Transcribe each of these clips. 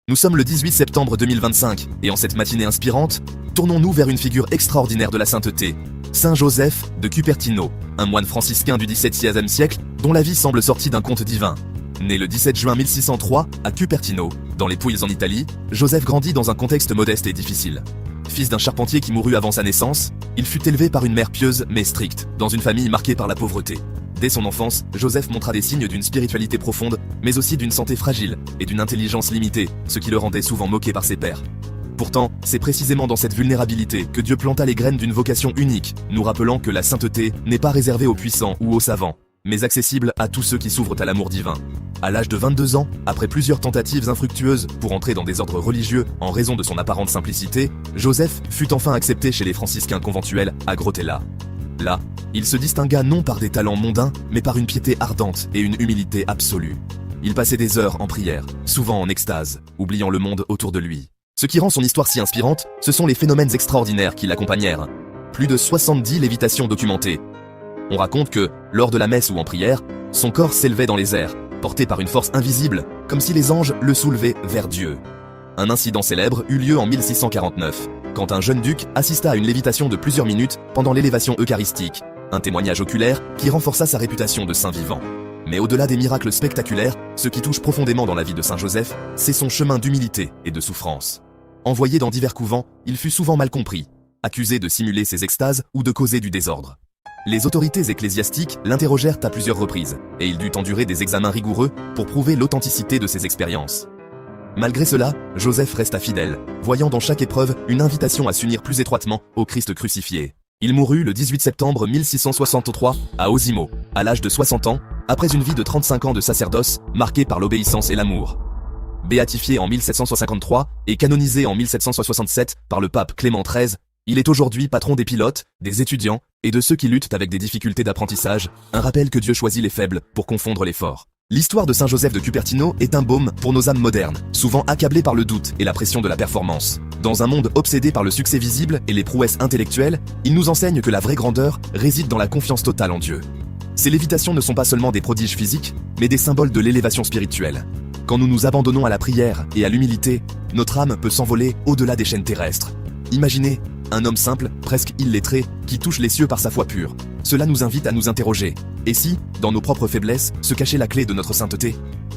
Nous sommes le 18 septembre 2025, et en cette matinée inspirante, tournons-nous vers une figure extraordinaire de la sainteté, Saint Joseph de Cupertino, un moine franciscain du XVIIe siècle dont la vie semble sortie d'un conte divin. Né le 17 juin 1603 à Cupertino, dans les Pouilles en Italie, Joseph grandit dans un contexte modeste et difficile. Fils d'un charpentier qui mourut avant sa naissance, il fut élevé par une mère pieuse mais stricte, dans une famille marquée par la pauvreté. Dès son enfance, Joseph montra des signes d'une spiritualité profonde, mais aussi d'une santé fragile et d'une intelligence limitée, ce qui le rendait souvent moqué par ses pairs. Pourtant, c'est précisément dans cette vulnérabilité que Dieu planta les graines d'une vocation unique, nous rappelant que la sainteté n'est pas réservée aux puissants ou aux savants, mais accessible à tous ceux qui s'ouvrent à l'amour divin. À l'âge de 22 ans, après plusieurs tentatives infructueuses pour entrer dans des ordres religieux en raison de son apparente simplicité, Joseph fut enfin accepté chez les franciscains conventuels à Grotella. Là, il se distingua non par des talents mondains, mais par une piété ardente et une humilité absolue. Il passait des heures en prière, souvent en extase, oubliant le monde autour de lui. Ce qui rend son histoire si inspirante, ce sont les phénomènes extraordinaires qui l'accompagnèrent. Plus de 70 lévitations documentées. On raconte que, lors de la messe ou en prière, son corps s'élevait dans les airs, porté par une force invisible, comme si les anges le soulevaient vers Dieu. Un incident célèbre eut lieu en 1649, quand un jeune duc assista à une lévitation de plusieurs minutes pendant l'élévation eucharistique, un témoignage oculaire qui renforça sa réputation de saint vivant. Mais au-delà des miracles spectaculaires, ce qui touche profondément dans la vie de Saint Joseph, c'est son chemin d'humilité et de souffrance. Envoyé dans divers couvents, il fut souvent mal compris, accusé de simuler ses extases ou de causer du désordre. Les autorités ecclésiastiques l'interrogèrent à plusieurs reprises, et il dut endurer des examens rigoureux pour prouver l'authenticité de ses expériences. Malgré cela, Joseph resta fidèle, voyant dans chaque épreuve une invitation à s'unir plus étroitement au Christ crucifié. Il mourut le 18 septembre 1663 à Osimo, à l'âge de 60 ans, après une vie de 35 ans de sacerdoce marquée par l'obéissance et l'amour. Béatifié en 1753 et canonisé en 1767 par le pape Clément XIII, il est aujourd'hui patron des pilotes, des étudiants et de ceux qui luttent avec des difficultés d'apprentissage, un rappel que Dieu choisit les faibles pour confondre les forts. L'histoire de Saint Joseph de Cupertino est un baume pour nos âmes modernes, souvent accablées par le doute et la pression de la performance. Dans un monde obsédé par le succès visible et les prouesses intellectuelles, il nous enseigne que la vraie grandeur réside dans la confiance totale en Dieu. Ces lévitations ne sont pas seulement des prodiges physiques, mais des symboles de l'élévation spirituelle. Quand nous nous abandonnons à la prière et à l'humilité, notre âme peut s'envoler au-delà des chaînes terrestres. Imaginez un homme simple, presque illettré, qui touche les cieux par sa foi pure. Cela nous invite à nous interroger. Et si, dans nos propres faiblesses, se cachait la clé de notre sainteté?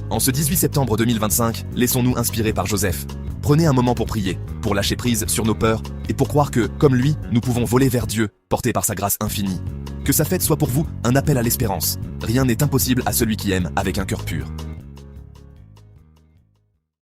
En ce 18 septembre 2025, laissons-nous inspirer par Joseph. Prenez un moment pour prier, pour lâcher prise sur nos peurs, et pour croire que, comme lui, nous pouvons voler vers Dieu, portés par sa grâce infinie. Que sa fête soit pour vous un appel à l'espérance. Rien n'est impossible à celui qui aime avec un cœur pur.